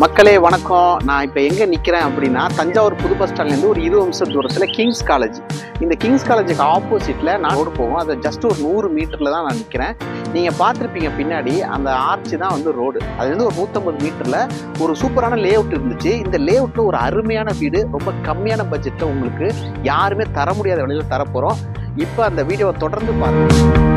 மக்களே வணக்கம். நான் இப்போ எங்கே நிற்கிறேன் அப்படின்னா தஞ்சாவூர் புது பஸ் ஸ்டாண்ட்லேருந்து ஒரு 20 நிமிஷம் தூரத்தில் கிங்ஸ் காலேஜ். இந்த கிங்ஸ் காலேஜுக்கு ஆப்போசிட்டில் நான் ரோடு போவோம். அது ஜஸ்ட் ஒரு 100 மீட்டரில் தான் நான் நிற்கிறேன். நீங்கள் பார்த்துருப்பீங்க பின்னாடி அந்த ஆர்ச்சி தான் வந்து ரோடு. அதுலேருந்து ஒரு 150 மீட்டரில் ஒரு சூப்பரான லே அவுட் இருந்துச்சு. இந்த லே அவுட்டில் ஒரு அருமையான வீடு, ரொம்ப கம்மியான பட்ஜெட்டில் உங்களுக்கு யாருமே தர முடியாத விலையில் தரப்போகிறோம். இப்போ அந்த வீடியோவை தொடர்ந்து பாருங்கள்.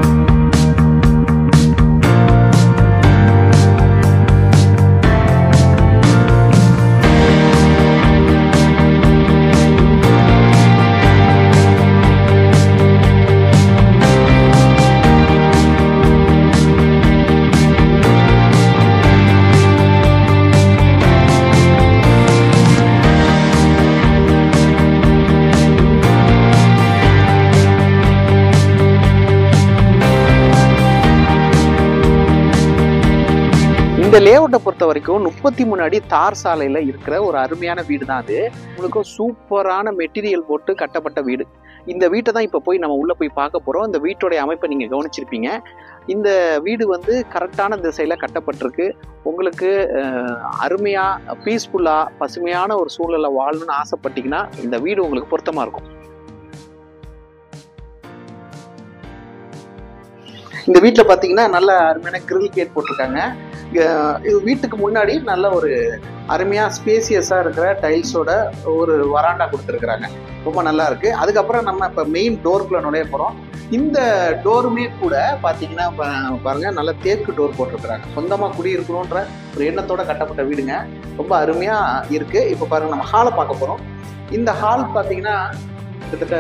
இந்த லேஅவுட்டை பொறுத்த வரைக்கும் 33 அடி தார் சாலையில் இருக்கிற ஒரு அருமையான வீடு தான் அது. உங்களுக்கு சூப்பரான மெட்டீரியல் போட்டு கட்டப்பட்ட வீடு. இந்த வீட்டை தான் இப்போ போய் நம்ம உள்ளே போய் பார்க்க போகிறோம். இந்த வீட்டோடைய அமைப்பை நீங்கள் கவனிச்சிருப்பீங்க. இந்த வீடு வந்து கரெக்டான திசையில் கட்டப்பட்டிருக்கு. உங்களுக்கு அருமையாக பீஸ்ஃபுல்லாக பசுமையான ஒரு சூழலை வாழணும்னு ஆசைப்பட்டீங்கன்னா இந்த வீடு உங்களுக்கு பொருத்தமாக இருக்கும். இந்த வீட்டில் பார்த்தீங்கன்னா நல்ல அருமையான கிரில் கேட் போட்டிருக்காங்க. இது வீட்டுக்கு முன்னாடி நல்ல ஒரு அருமையாக ஸ்பேசியஸாக இருக்கிற டைல்ஸோட ஒரு வராண்டா கொடுத்துருக்குறாங்க. ரொம்ப நல்லா இருக்குது. அதுக்கப்புறம் நம்ம இப்போ மெயின் டோருக்குள்ளே நுழைய போகிறோம். இந்த டோருமே கூட பார்த்தீங்கன்னா பாருங்கள், நல்ல தேக்கு டோர் போட்டிருக்கிறாங்க. சொந்தமாக குடியிருக்கணுன்ற ஒரு எண்ணத்தோடு கட்டப்பட்ட வீடுங்க. ரொம்ப அருமையாக இருக்குது. இப்போ பாருங்கள், நம்ம ஹாலை பார்க்க போகிறோம். இந்த ஹால் பார்த்தீங்கன்னா கிட்டத்தட்ட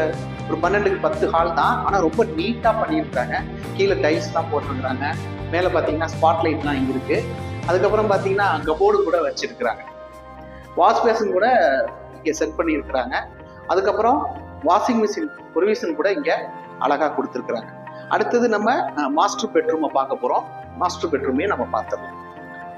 ஒரு 12க்கு 10 ஹால் தான். ஆனால் ரொம்ப நீட்டாக பண்ணியிருக்கிறாங்க. கீழே டைல்ஸ் தான் போட்டிருக்கிறாங்க. மேலே பார்த்தீங்கன்னா ஸ்பாட் லைட்லாம் இங்கே இருக்குது. அதுக்கப்புறம் பார்த்தீங்கன்னா கபோர்டு கூட வச்சுருக்குறாங்க. வாஷ் பேஷன் கூட இங்கே செட் பண்ணியிருக்கிறாங்க. அதுக்கப்புறம் வாஷிங் மிஷின் ப்ரொவிஷன் கூட இங்கே அழகாக கொடுத்துருக்குறாங்க. அடுத்தது நம்ம மாஸ்டர் பெட்ரூமை பார்க்க போகிறோம். மாஸ்டர் பெட்ரூமே நம்ம பார்த்துடலாம்.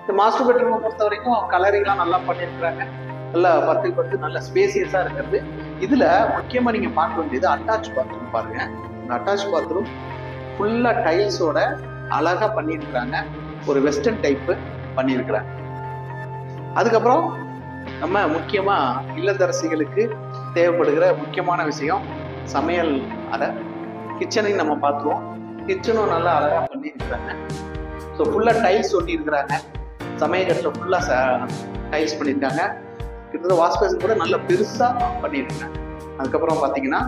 இந்த மாஸ்டர் பெட்ரூமை பொறுத்த வரைக்கும் கலரிங்லாம் நல்லா பண்ணியிருக்கிறாங்க. நல்லா 10 நல்ல ஸ்பேசியஸாக இருக்கிறது. இதில் முக்கியமாக நீங்கள் பார்க்க வேண்டியது அட்டாச் பாத்ரூம் பாருங்கள். இந்த அட்டாச் பாத்ரூம் ஃபுல்லாக டைல்ஸோட அழகாக பண்ணியிருக்கிறாங்க. ஒரு வெஸ்டர்ன் டைப்பு பண்ணியிருக்கிறாங்க. அதுக்கப்புறம் நம்ம முக்கியமாக இல்லத்தரசிகளுக்கு தேவைப்படுகிற முக்கியமான விஷயம் சமையல் அறை. கிச்சனையும் நம்ம பார்த்துருவோம். கிச்சனும் நல்லா அழகாக பண்ணியிருக்கிறாங்க. ஸோ ஃபுல்லாக டைல்ஸ் ஒட்டியிருக்கிறாங்க. சமையல் ஃபுல்லாக டைல்ஸ் பண்ணியிருக்காங்க. கிட்டத்தட்ட வாஷ் பேஷன் கூட நல்ல பெருசாக பண்ணியிருக்காங்க. அதுக்கப்புறம் பார்த்தீங்கன்னா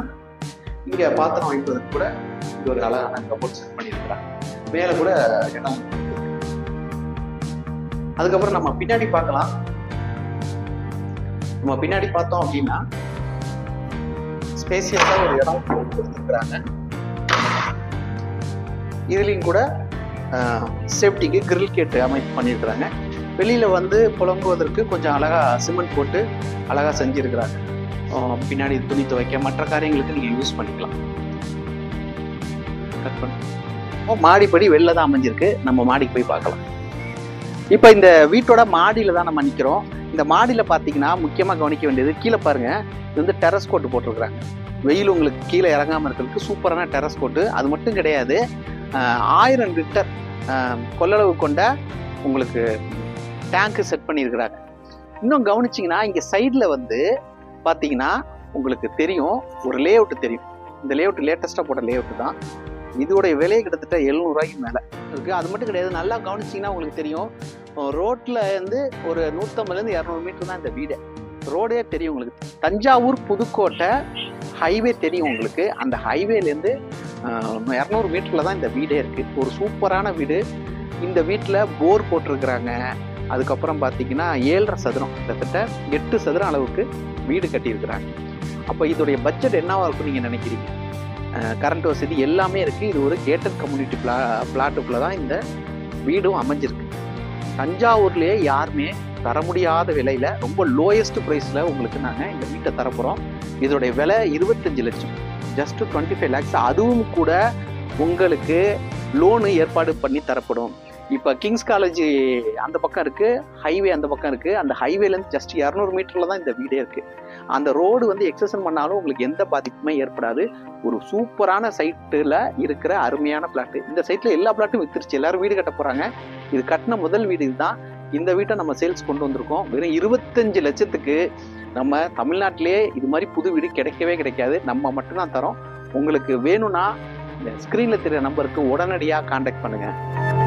இங்கே பாத்திரம் வைப்பதற்கு கூட இது ஒரு அழகான கபோர்ட் செட் பண்ணியிருக்கிறாங்க. மேலே கூட இடம். அதுக்கப்புறம் நம்ம பின்னாடி பார்க்கலாம். நம்ம பின்னாடி பார்த்தோம் அப்படின்னா ஸ்பேசியஸாக ஒரு இடம் கொடுத்துருக்குறாங்க. இதுலேயும் கூட சேஃப்டிக்கு கிரில் கேட்டு அமைப்பு பண்ணியிருக்கிறாங்க. வெளியில் வந்து புலம்புவதற்கு கொஞ்சம் அழகாக சிமெண்ட் போட்டு அழகாக செஞ்சுருக்கிறாங்க. பின்னாடி துணி துவைக்க மற்ற காரியங்களுக்கு நீங்கள் யூஸ் பண்ணிக்கலாம். கட் பண்ண மாடிப்படி வெளில தான் அமைஞ்சிருக்கு. நம்ம மாடிக்கு போய் பார்க்கலாம். இப்போ இந்த வீட்டோட மாடியில் தான் நம்ம நிற்கிறோம். இந்த மாடியில் பார்த்தீங்கன்னா முக்கியமாக கவனிக்க வேண்டியது கீழே பாருங்கள். இது வந்து டெரஸ் கோட்டு போட்டிருக்கிறாங்க. வெயில் உங்களுக்கு கீழே இறங்காமல் இருக்கிறதுக்கு சூப்பரான டெரஸ் கோட்டு. அது மட்டும் கிடையாது, 1000 லிட்டர் கொள்ளளவு கொண்ட உங்களுக்கு டேங்க்கு செட் பண்ணியிருக்கிறாங்க. இன்னும் கவனிச்சிங்கன்னா இங்கே சைடில் வந்து பார்த்தீங்கன்னா உங்களுக்கு தெரியும், ஒரு லே அவுட்டு தெரியும். இந்த லே அவுட் லேட்டஸ்ட்டாக போட்ட லே அவுட்டு தான். இதோடைய விலை கிட்டத்தட்ட 700 ரூபாய்க்கு மேலே இருக்குது. அது மட்டும் கிடையாது, நல்லா கவனிச்சிங்கன்னா உங்களுக்கு தெரியும், ரோட்டில் இருந்து ஒரு 150லேருந்து 200 மீட்டர் தான் இந்த வீடு. ரோடே தெரியும் உங்களுக்கு. தஞ்சாவூர் புதுக்கோட்டை ஹைவே தெரியும் உங்களுக்கு. அந்த ஹைவேலேருந்து 200 மீட்டரில் தான் இந்த வீடே இருக்குது. ஒரு சூப்பரான வீடு. இந்த வீட்டில் போர் போட்டிருக்கிறாங்க. அதுக்கப்புறம் பார்த்தீங்கன்னா 7.5 சதுரம், கிட்டத்தட்ட 8 சதுரம் அளவுக்கு வீடு கட்டியிருக்கிறாங்க. அப்போ இதோடைய பட்ஜெட் என்னவா இருக்குன்னு நீங்கள் நினைக்கிறீங்க? கரண்ட் வசதி எல்லாமே இருக்குது. இது ஒரு கேட்டட் கம்யூனிட்டி பிளாட்டுக்குள்ளே தான் இந்த வீடும் அமைஞ்சிருக்கு. தஞ்சாவூர்லேயே யாருமே தர முடியாத விலையில் ரொம்ப லோயஸ்ட் ப்ரைஸில் உங்களுக்கு நாங்கள் இந்த வீட்டை தரப்போகிறோம். இதோடைய விலை 25 லட்சம், ஜஸ்ட் 25 lakhs. அதுவும் கூட உங்களுக்கு லோனு ஏற்பாடு பண்ணி தரப்படும். இப்போ கிங்ஸ் காலேஜ் அந்த பக்கம் இருக்குது, ஹைவே அந்த பக்கம் இருக்குது. அந்த ஹைவேலேருந்து ஜஸ்ட் 200 மீட்டரில் தான் இந்த வீடே இருக்குது. அந்த ரோடு வந்து எக்ஸசன் பண்ணாலும் உங்களுக்கு எந்த பாதிப்புமே ஏற்படாது. ஒரு சூப்பரான சைட்டில் இருக்கிற அருமையான பிளாட்டு. இந்த சைட்டில் எல்லா பிளாட்டும் வித்துருச்சு. எல்லாரும் வீடு கட்ட போகிறாங்க. இது கட்டின முதல் வீடு இதுதான். இந்த வீட்டை நம்ம சேல்ஸ் கொண்டு வந்திருக்கோம். வெறும் 25 லட்சத்துக்கு. நம்ம தமிழ்நாட்டிலேயே இது மாதிரி புது வீடு கிடைக்கவே கிடைக்காது. நம்ம மட்டும்தான் தரோம். உங்களுக்கு வேணும்னா ஸ்க்ரீனில் தெரிய நம்பருக்கு உடனடியாக கான்டாக்ட் பண்ணுங்கள்.